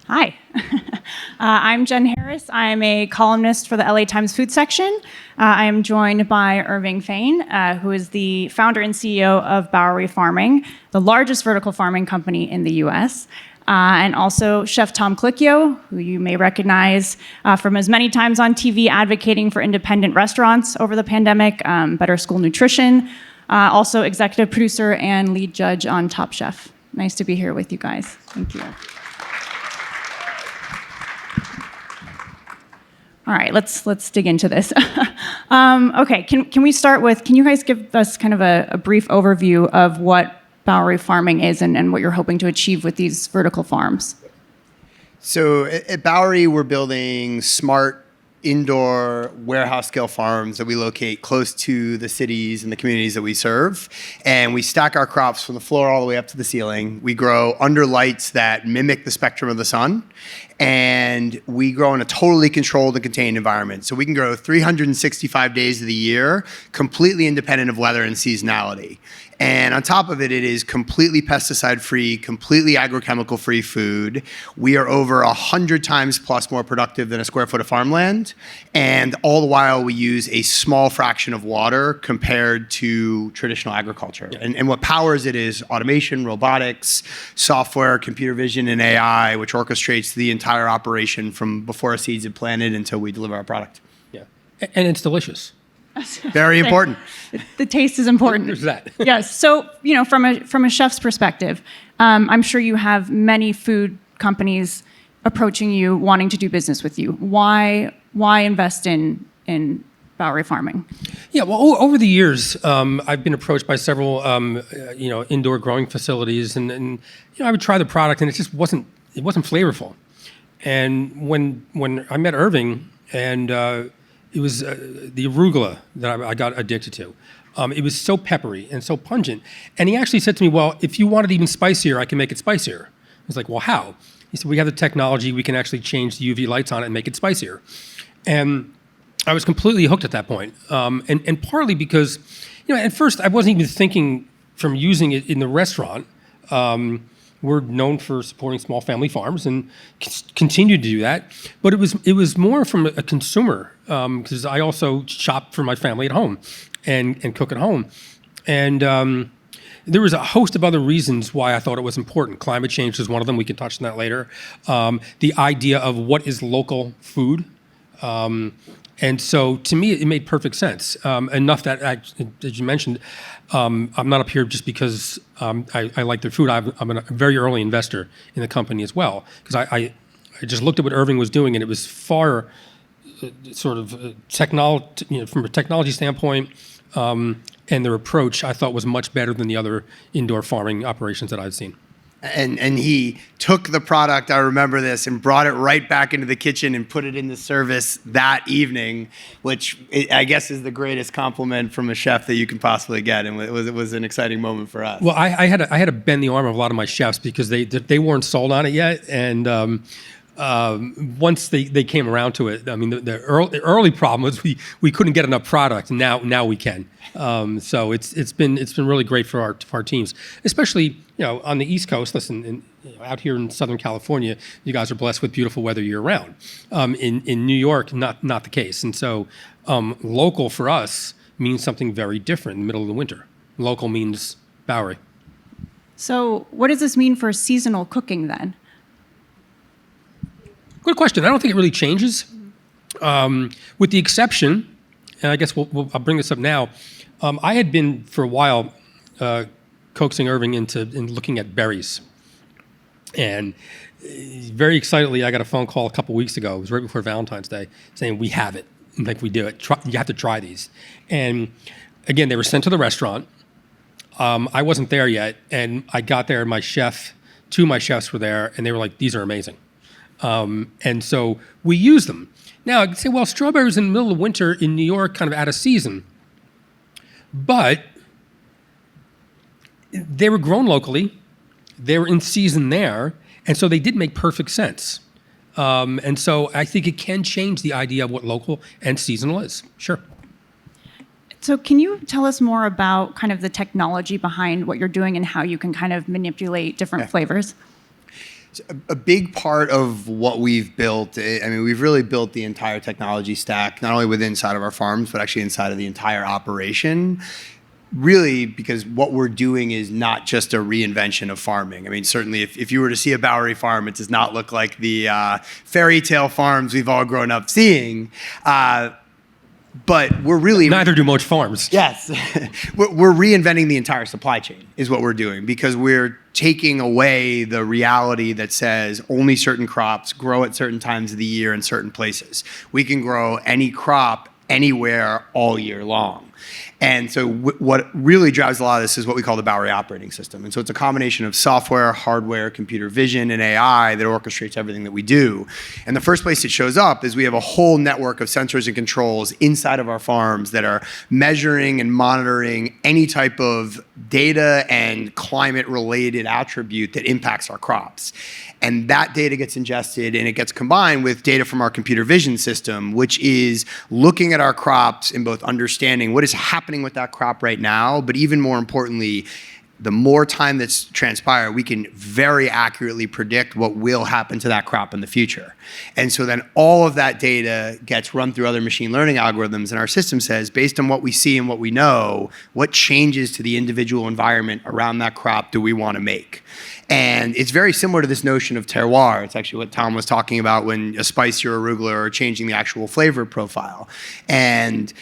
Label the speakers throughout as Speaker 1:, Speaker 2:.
Speaker 1: Hi. I'm Jenn Harris. I'm a columnist for the LA Times food section. I am joined by Irving Fain, who is the founder and CEO of Bowery Farming, the largest vertical farming company in the US. And also Chef Tom Colicchio, who you may recognize from his many times on TV advocating for independent restaurants over the pandemic, Better School Nutrition, also executive producer and lead judge on Top Chef. Nice to be here with you guys. Thank you. All right, let's dig into this. Okay, can we start with, can you guys give us kind of a brief overview of what Bowery Farming is and what you're hoping to achieve with these vertical farms?
Speaker 2: So at Bowery, we're building smart indoor warehouse scale farms that we locate close to the cities and the communities that we serve. And we stack our crops from the floor all the way up to the ceiling. We grow under lights that mimic the spectrum of the sun. And we grow in a totally controlled and contained environment. So we can grow 365 days of the year, completely independent of weather and seasonality. And on top of it, it is completely pesticide-free, completely agrochemical-free food. We are over 100 times plus more productive than a square foot of farmland. And all the while, we use a small fraction of water compared to traditional agriculture. And what powers it is automation, robotics, software, computer vision, and AI, which orchestrates the entire operation from before our seeds are planted until we deliver our product.
Speaker 3: Yeah, and it's delicious.
Speaker 2: Very important.
Speaker 1: The taste is important.
Speaker 3: There's that.
Speaker 1: Yes. So, from a chef's perspective, I'm sure you have many food companies approaching you, wanting to do business with you. Why invest in Bowery Farming? Yeah,
Speaker 3: well, over the years, I've been approached by several, indoor growing facilities, and I would try the product, and it just wasn't flavorful. And when I met Irving, and it was the arugula that I got addicted to. It was so peppery and so pungent. And he actually said to me, well, if you want it even spicier, I can make it spicier. I was like, well, how? He said, we have the technology. We can actually change the UV lights on it and make it spicier. And I was completely hooked at that point. And partly because, at first I wasn't even thinking from using it in the restaurant. We're known for supporting small family farms and continue to do that. But it was more from a consumer, because I also shop for my family at home and cook at home. And there was a host of other reasons why I thought it was important. Climate change was one of them. We can touch on that later. The idea of what is local food. And so to me, it made perfect sense. Enough that, as you mentioned, I'm not up here just because I like their food. I'm a very early investor in the company as well, because I just looked at what Irving was doing, and it was far sort of technology, from a technology standpoint, and their approach I thought was much better than the other indoor farming operations that I've seen.
Speaker 2: And he took the product, I remember this, and brought it right back into the kitchen and put it in the service that evening, which I guess is the greatest compliment from a chef that you can possibly get. And it was an exciting moment for us.
Speaker 3: Well, I had to bend the arm of a lot of my chefs because they weren't sold on it yet. And once they came around to it, I mean, the early problem was we couldn't get enough product. Now we can. So it's been really great for our teams, especially on the East Coast. Listen, out here in Southern California, you guys are blessed with beautiful weather year round. In New York, not the case. And so local for us means something very different in the middle of the winter. Local means Bowery.
Speaker 1: So what does this mean for seasonal cooking then?
Speaker 3: Good question. I don't think it really changes, with the exception, and I guess I'll bring this up now. I had been for a while coaxing Irving into looking at berries, and very excitedly, I got a phone call a couple weeks ago. It was right before Valentine's Day, saying we have it, like we do it. You have to try these. And again, they were sent to the restaurant. I wasn't there yet, and I got there. Two of my chefs were there, and they were like, "These are amazing." And so we use them. Now, I could say, well, strawberries in the middle of winter in New York, kind of out of season. But they were grown locally. They were in season there. And so they did make perfect sense. And so I think it can change the idea of what local and seasonal is. Sure.
Speaker 1: So can you tell us more about kind of the technology behind what you're doing and how you can kind of manipulate different flavors?
Speaker 2: A big part of what we've built, we've really built the entire technology stack, not only within inside of our farms, but actually inside of the entire operation. Really, because what we're doing is not just a reinvention of farming. I mean, certainly if you were to see a Bowery farm, it does not look like the fairy tale farms we've all grown up seeing. But we're really...
Speaker 3: Neither do most farms.
Speaker 2: Yes. We're reinventing the entire supply chain is what we're doing, because we're taking away the reality that says only certain crops grow at certain times of the year in certain places. We can grow any crop anywhere all year long. And so what really drives a lot of this is what we call the Bowery operating system. And so it's a combination of software, hardware, computer vision, and AI that orchestrates everything that we do. And the first place it shows up is we have a whole network of sensors and controls inside of our farms that are measuring and monitoring any type of data and climate-related attribute that impacts our crops. And that data gets ingested and it gets combined with data from our computer vision system, which is looking at our crops and both understanding what is happening with that crop right now, but even more importantly, the more time that's transpired, we can very accurately predict what will happen to that crop in the future. And so then all of that data gets run through other machine learning algorithms, and our system says, based on what we see and what we know, what changes to the individual environment around that crop do we want to make? And it's very similar to this notion of terroir. It's actually what Tom was talking about when a spice or arugula are changing the actual flavor profile. And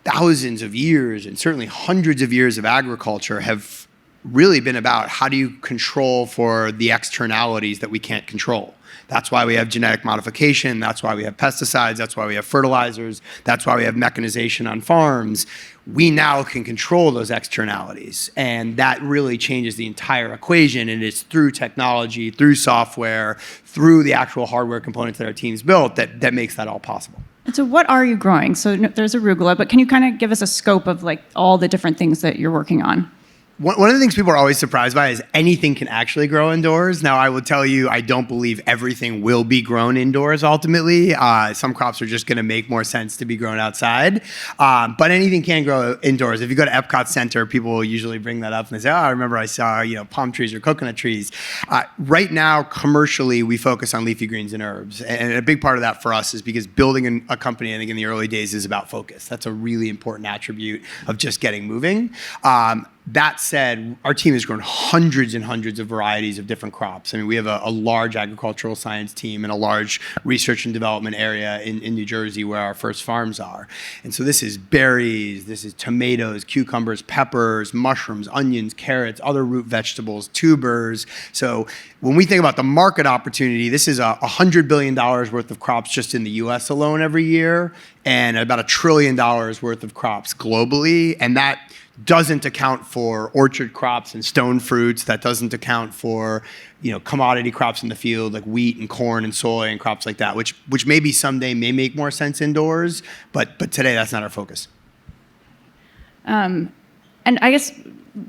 Speaker 2: thousands of years, and certainly hundreds of years of agriculture have really been about how do you control for the externalities that we can't control. That's why we have genetic modification. That's why we have pesticides. That's why we have fertilizers. That's why we have mechanization on farms. We now can control those externalities. And that really changes the entire equation. And it's through technology, through software, through the actual hardware components that our teams built that makes that all possible.
Speaker 1: And so what are you growing? So there's arugula, but can you kind of give us a scope of like all the different things that you're working on?
Speaker 2: One of the things people are always surprised by is anything can actually grow indoors. Now, I will tell you, I don't believe everything will be grown indoors ultimately. Some crops are just going to make more sense to be grown outside. But anything can grow indoors. If you go to Epcot Center, people will usually bring that up and they say, oh, I remember I saw palm trees or coconut trees. Right now, commercially, we focus on leafy greens and herbs. And a big part of that for us is because building a company, I think in the early days, is about focus. That's a really important attribute of just getting moving. That said, our team has grown hundreds and hundreds of varieties of different crops. I mean, we have a large agricultural science team and a large research and development area in New Jersey where our first farms are. And so this is berries, this is tomatoes, cucumbers, peppers, mushrooms, onions, carrots, other root vegetables, tubers. So when we think about the market opportunity, this is $100 billion worth of crops just in the US alone every year, and about $1 trillion worth of crops globally. And that doesn't account for orchard crops and stone fruits. That doesn't account for, commodity crops in the field like wheat and corn and soy and crops like that, which maybe someday may make more sense indoors, but today that's not our focus.
Speaker 1: And I guess,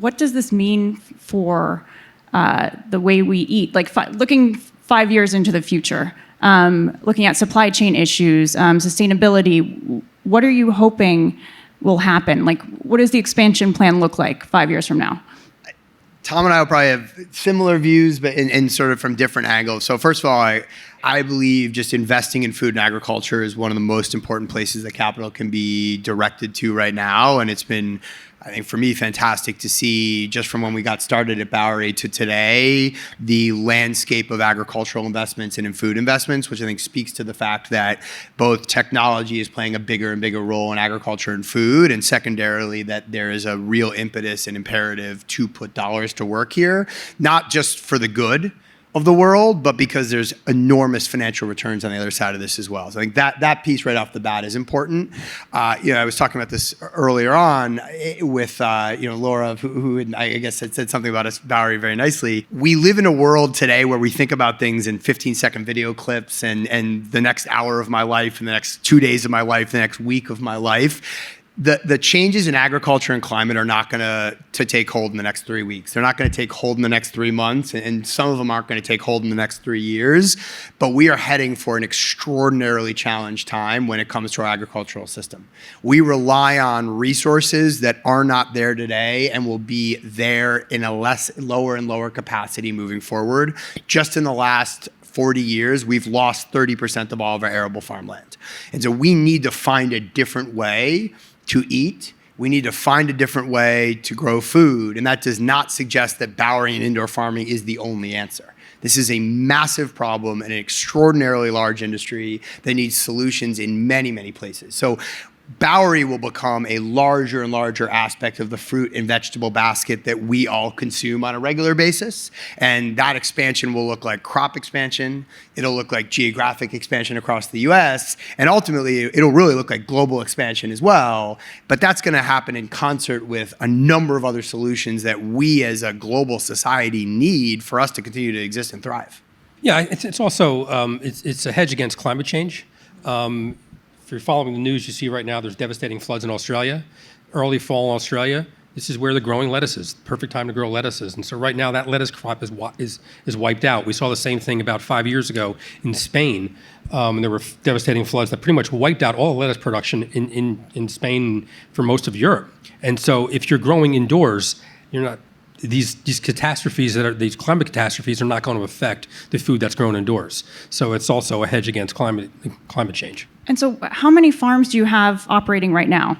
Speaker 1: what does this mean for the way we eat? Like looking 5 years into the future, looking at supply chain issues, sustainability, what are you hoping will happen? Like, what does the expansion plan look like 5 years from now?
Speaker 2: Tom and I will probably have similar views, but in sort of from different angles. So first of all, I believe just investing in food and agriculture is one of the most important places that capital can be directed to right now. And it's been, I think for me, fantastic to see just from when we got started at Bowery to today, the landscape of agricultural investments and in food investments, which I think speaks to the fact that both technology is playing a bigger and bigger role in agriculture and food, and secondarily that there is a real impetus and imperative to put dollars to work here, not just for the good of the world, but because there's enormous financial returns on the other side of this as well. So I think that piece right off the bat is important. I was talking about this earlier on with Laura, who had, I guess had said something about us, Bowery, very nicely. We live in a world today where we think about things in 15-second video clips and the next hour of my life and the next 2 days of my life, the next week of my life. the changes in agriculture and climate are not going to take hold in the next 3 weeks. They're not going to take hold in the next 3 months, and some of them aren't going to take hold in the next 3 years. But we are heading for an extraordinarily challenged time when it comes to our agricultural system. We rely on resources that are not there today and will be there in a lower and lower capacity moving forward. Just in the last 40 years, we've lost 30% of all of our arable farmland. And so we need to find a different way to eat. We need to find a different way to grow food. And that does not suggest that Bowery and indoor farming is the only answer. This is a massive problem and an extraordinarily large industry that needs solutions in many, many places. So Bowery will become a larger and larger aspect of the fruit and vegetable basket that we all consume on a regular basis. And that expansion will look like crop expansion. It'll look like geographic expansion across the US. And ultimately, it'll really look like global expansion as well. But that's going to happen in concert with a number of other solutions that we as a global society need for us to continue to exist and thrive.
Speaker 3: Yeah, it's also it's a hedge against climate change. If you're following the news, you see right now there's devastating floods in Australia, early fall in Australia. This is where they're growing lettuces, perfect time to grow lettuces. And so right now that lettuce crop is wiped out. We saw the same thing about 5 years ago in Spain. There were devastating floods that pretty much wiped out all lettuce production in Spain for most of Europe. And so if you're growing indoors, you're not these catastrophes these climate catastrophes are not going to affect the food that's grown indoors. So it's also a hedge against climate change.
Speaker 1: And so how many farms do you have operating right now?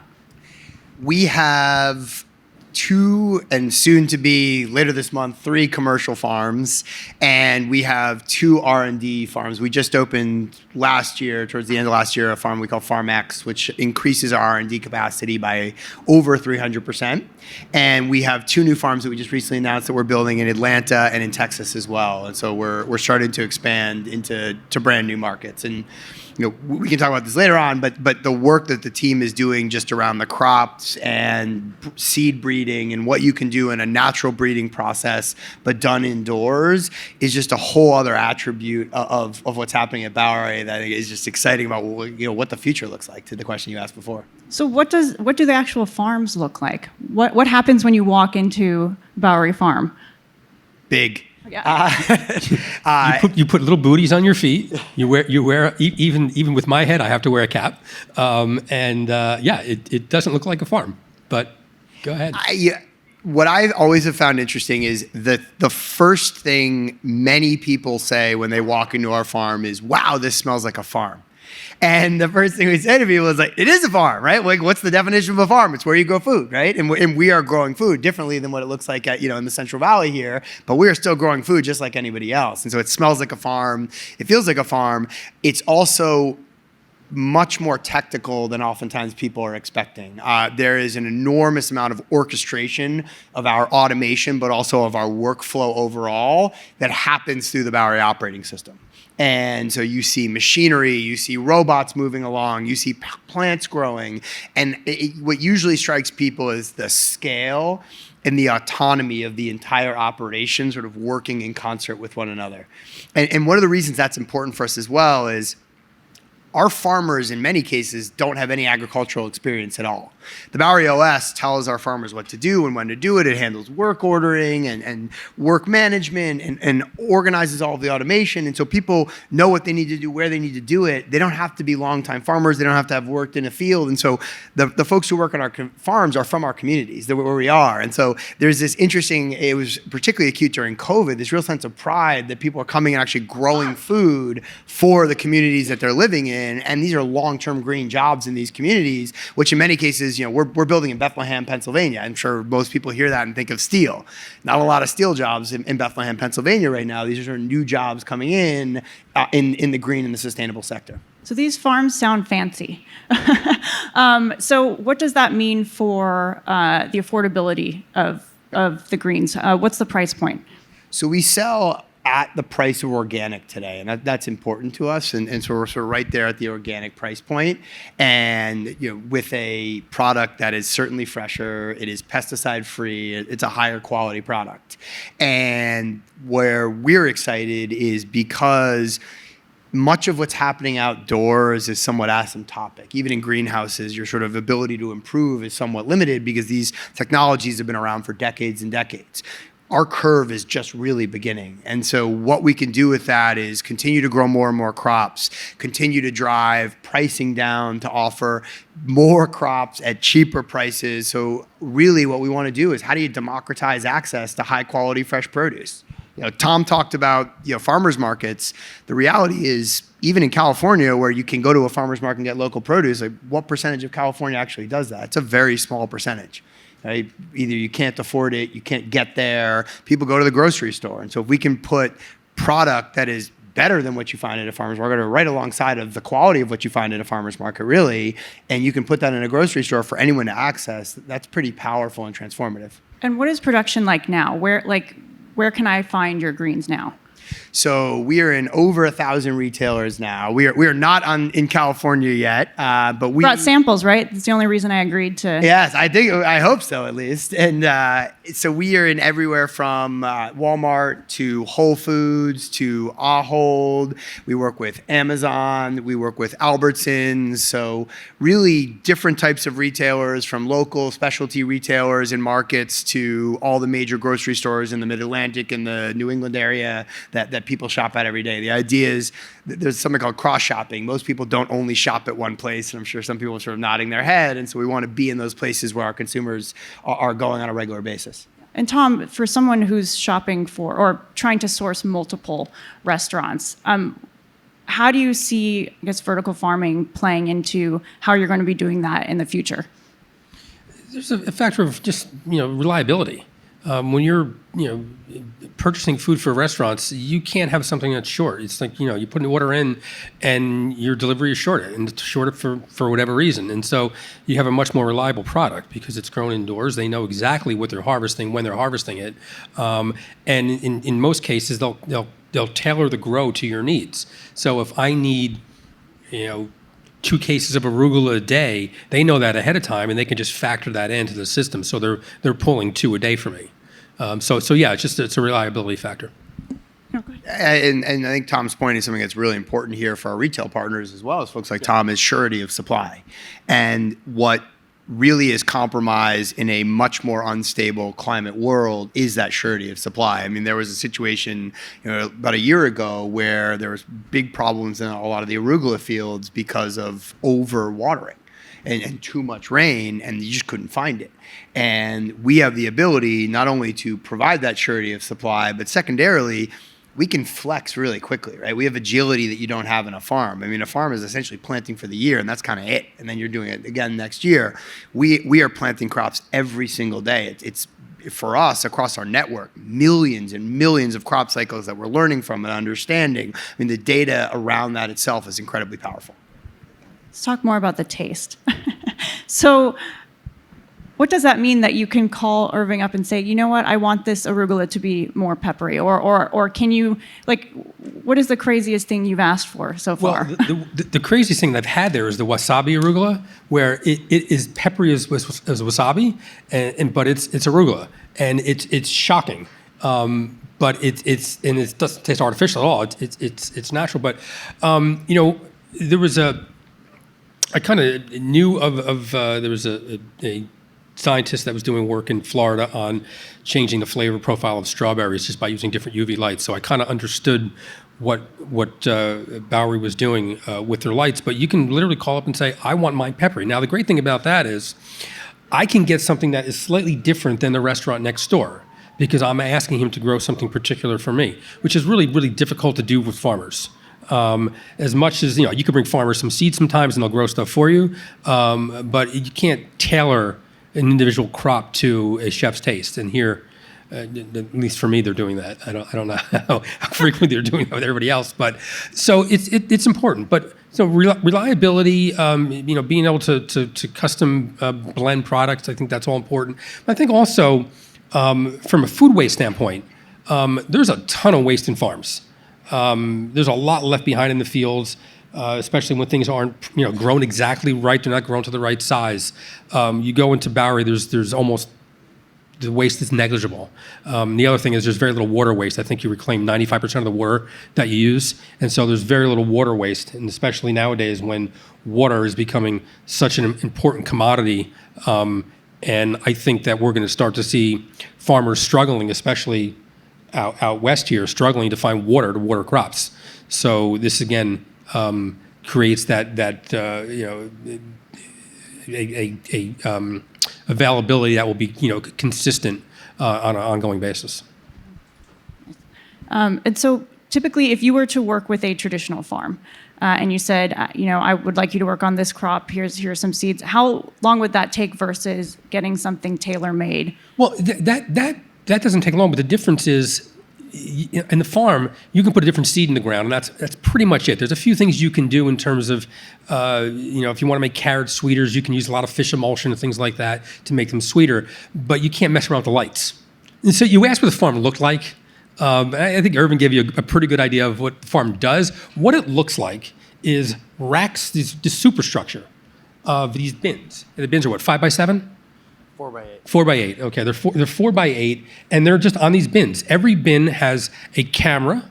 Speaker 2: We have 2, and soon to be later this month, 3 commercial farms, and we have 2 R&D farms. We just opened last year, towards the end of last year, a farm we call Farm X, which increases our R&D capacity by over 300%. And we have 2 new farms that we just recently announced that we're building in Atlanta and in Texas as well. And so we're starting to expand into brand new markets. And we can talk about this later on, but the work that the team is doing just around the crops and seed breeding and what you can do in a natural breeding process, but done indoors, is just a whole other attribute of what's happening at Bowery that is just exciting about what the future looks like, to the question you asked before.
Speaker 1: So what do the actual farms look like? What happens when you walk into Bowery Farm?
Speaker 2: Big.
Speaker 1: Yeah.
Speaker 3: You put little booties on your feet. You wear even with my head, I have to wear a cap. It doesn't look like a farm. But go ahead.
Speaker 2: What I always have found interesting is that the first thing many people say when they walk into our farm is, "Wow, this smells like a farm." And the first thing we say to people is like, it is a farm, right? Like, what's the definition of a farm? It's where you grow food, right? And we are growing food differently than what it looks like in the Central Valley here, but we are still growing food just like anybody else. And so it smells like a farm. It feels like a farm. It's also much more technical than oftentimes people are expecting. There is an enormous amount of orchestration of our automation, but also of our workflow overall that happens through the Bowery operating system. And so you see machinery, you see robots moving along, you see plants growing. And what usually strikes people is the scale and the autonomy of the entire operation sort of working in concert with one another. And one of the reasons that's important for us as well is our farmers, in many cases, don't have any agricultural experience at all. The Bowery OS tells our farmers what to do and when to do it. It handles work ordering and work management and organizes all of the automation. And so people know what they need to do, where they need to do it. They don't have to be longtime farmers. They don't have to have worked in a field. And so the folks who work on our farms are from our communities. They're where we are. And so there's this interesting, it was particularly acute during COVID, this real sense of pride that people are coming and actually growing food for the communities that they're living in. And these are long-term green jobs in these communities, which in many cases, we're building in Bethlehem, Pennsylvania. I'm sure most people hear that and think of steel. Not a lot of steel jobs in Bethlehem, Pennsylvania right now. These are new jobs coming in the green and the sustainable sector.
Speaker 1: So these farms sound fancy. So what does that mean for the affordability of the greens? What's the price point? So
Speaker 2: we sell at the price of organic today, and that's important to us. And so we're sort of right there at the organic price point, and with a product that is certainly fresher, it is pesticide free, it's a higher quality product. And where we're excited is because much of what's happening outdoors is somewhat asymptotic. Even in greenhouses, your sort of ability to improve is somewhat limited because these technologies have been around for decades and decades. Our curve is just really beginning. And so what we can do with that is continue to grow more and more crops, continue to drive pricing down to offer more crops at cheaper prices. So really what we want to do is how do you democratize access to high quality fresh produce? Tom talked about farmers markets. The reality is, even in California, where you can go to a farmers market and get local produce, like what percentage of California actually does that? It's a very small percentage. Right? Either you can't afford it, you can't get there. People go to the grocery store, and so if we can put product that is better than what you find at a farmer's market, or right alongside of the quality of what you find at a farmer's market, really, and you can put that in a grocery store for anyone to access, that's pretty powerful and transformative.
Speaker 1: And what is production like now? Where can I find your greens now?
Speaker 2: So we are in over 1,000 retailers now. We are not in California yet, but we
Speaker 1: brought samples, right? That's the only reason I agreed to.
Speaker 2: Yes, I hope so at least. And so we are in everywhere from Walmart to Whole Foods to Ahold. We work with Amazon. We work with Albertsons. So really different types of retailers, from local specialty retailers and markets to all the major grocery stores in the Mid-Atlantic and the New England area that people shop at every day. The idea is there's something called cross-shopping. Most people don't only shop at one place, and I'm sure some people are sort of nodding their head, and so we want to be in those places where our consumers are going on a regular basis.
Speaker 1: And Tom, for someone who's shopping for or trying to source multiple restaurants, how do you see, I guess, vertical farming playing into how you're going to be doing that in the future?
Speaker 3: There's a factor of just reliability. When you're purchasing food for restaurants, you can't have something that's short. It's like you put an order in, and your delivery is shorted, and it's shorted for whatever reason. And so you have a much more reliable product because it's grown indoors. They know exactly what they're harvesting, when they're harvesting it, and in most cases they'll tailor the grow to your needs. So if I need 2 cases of arugula a day, they know that ahead of time, and they can just factor that into the system. So they're pulling 2 a day for me. So yeah, it's a reliability factor.
Speaker 2: And I think Tom's point is something that's really important here for our retail partners as well as folks like Tom, is surety of supply. And what really is compromised in a much more unstable climate world is that surety of supply. I mean, there was a situation about a year ago where there was big problems in a lot of the arugula fields because of overwatering and too much rain, and you just couldn't find it. And we have the ability not only to provide that surety of supply, but secondarily, we can flex really quickly, right? We have agility that you don't have in a farm. I mean, a farm is essentially planting for the year, and that's kind of it. And then you're doing it again next year. We are planting crops every single day. It's for us, across our network, millions and millions of crop cycles that we're learning from and understanding. I mean, the data around that itself is incredibly powerful.
Speaker 1: Let's talk more about the taste. So what does that mean that you can call Irving up and say, you know what, I want this arugula to be more peppery? Or can you, what is the craziest thing you've asked for so far?
Speaker 3: Well, the craziest thing that I've had there is the wasabi arugula, where it is peppery as wasabi, but it's arugula, and it's shocking. But it doesn't taste artificial at all. It's natural. But there was I kind of knew of there was a scientist that was doing work in Florida on changing the flavor profile of strawberries just by using different UV lights. So I kind of understood what Bowery was doing with their lights. But you can literally call up and say, I want mine peppery. Now, the great thing about that is I can get something that is slightly different than the restaurant next door because I'm asking him to grow something particular for me, which is really, really difficult to do with farmers. As much as, you can bring farmers some seeds sometimes and they'll grow stuff for you, but you can't tailor an individual crop to a chef's taste. And here, at least for me, they're doing that. I don't know how frequently they're doing that with everybody else, but so it's important. But so reliability, being able to custom blend products, I think that's all important. But I think also from a food waste standpoint, there's a ton of waste in farms. There's a lot left behind in the fields, especially when things aren't, grown exactly right. They're not grown to the right size. You go into Bowery, there's almost the waste is negligible. The other thing is there's very little water waste. I think you reclaim 95% of the water that you use, and so there's very little water waste, and especially nowadays when water is becoming such an important commodity. And I think that we're going to start to see farmers struggling, especially out west here, struggling to find water to water crops. So this again creates that availability that will be consistent on an ongoing basis.
Speaker 1: And so typically, if you were to work with a traditional farm, and you said, I would like you to work on this crop, here's some seeds, how long would that take versus getting something tailor-made?
Speaker 3: Well, that doesn't take long, but the difference is, in the farm, you can put a different seed in the ground, and that's pretty much it. There's a few things you can do in terms of, if you want to make carrots sweeter, you can use a lot of fish emulsion and things like that to make them sweeter, but you can't mess around with the lights. And so you asked what the farm looked like. I think Irving gave you a pretty good idea of what the farm does. What it looks like is racks, this superstructure of these bins. And the bins are what, 5 by 7?
Speaker 2: 4 by 8.
Speaker 3: 4 by 8. Okay, they're 4 by 8, and they're just on these bins. Every bin has a camera,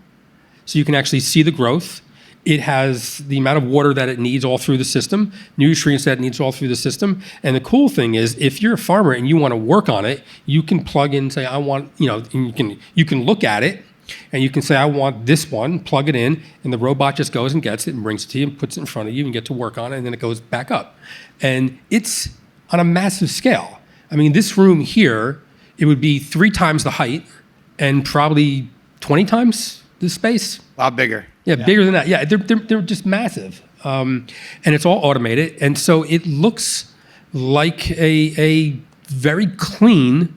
Speaker 3: so you can actually see the growth. It has the amount of water that it needs all through the system, nutrients that it needs all through the system. And the cool thing is, if you're a farmer and you want to work on it, you can plug in, say, I want, and you can look at it, and you can say, I want this one, plug it in, and the robot just goes and gets it and brings it to you and puts it in front of you and get to work on it, and then it goes back up. And it's on a massive scale. I mean, this room here, it would be 3 times the height and probably 20 times the space.
Speaker 2: A lot bigger.
Speaker 3: Yeah, bigger than that. Yeah, they're just massive. And it's all automated. And so it looks like a very clean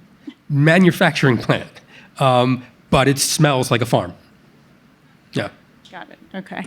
Speaker 3: manufacturing plant. But it smells like a farm. Yeah.
Speaker 1: Got it. Okay.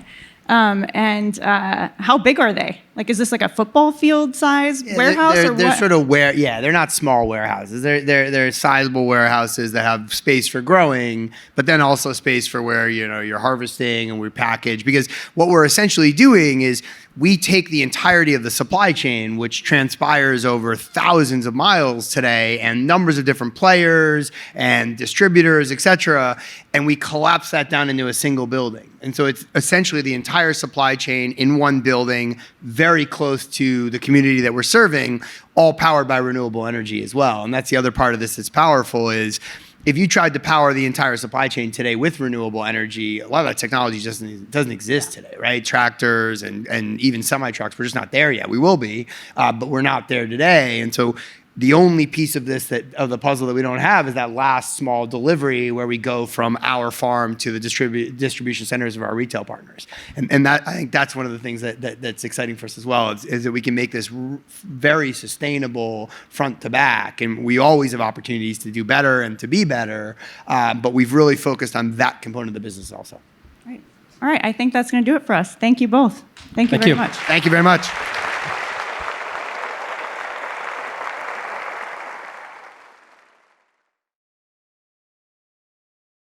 Speaker 1: And how big are they? Like, is this like a football field size warehouse
Speaker 2: they're,
Speaker 1: or
Speaker 2: they're
Speaker 1: what?
Speaker 2: sort of they're not small warehouses. They're sizable warehouses that have space for growing, but then also space for where you're harvesting and we package. Because what we're essentially doing is we take the entirety of the supply chain, which transpires over thousands of miles today, and numbers of different players and distributors, et cetera, and we collapse that down into a single building. And so it's essentially the entire supply chain in one building, very close to the community that we're serving, all powered by renewable energy as well. And that's the other part of this that's powerful is, if you tried to power the entire supply chain today with renewable energy, a lot of that technology just doesn't exist today, right? Tractors and even semi-trucks, we're just not there yet. We will be, but we're not there today. And so the only piece of of the puzzle that we don't have is that last small delivery where we go from our farm to the distribution centers of our retail partners. And that, I think that's one of the things that's exciting for us as well, is that we can make this very sustainable front to back. And we always have opportunities to do better and to be better, but we've really focused on that component of the business also.
Speaker 1: Right. All right. I think that's going to do it for us. Thank you both. Thank you very much.
Speaker 2: Thank you very much.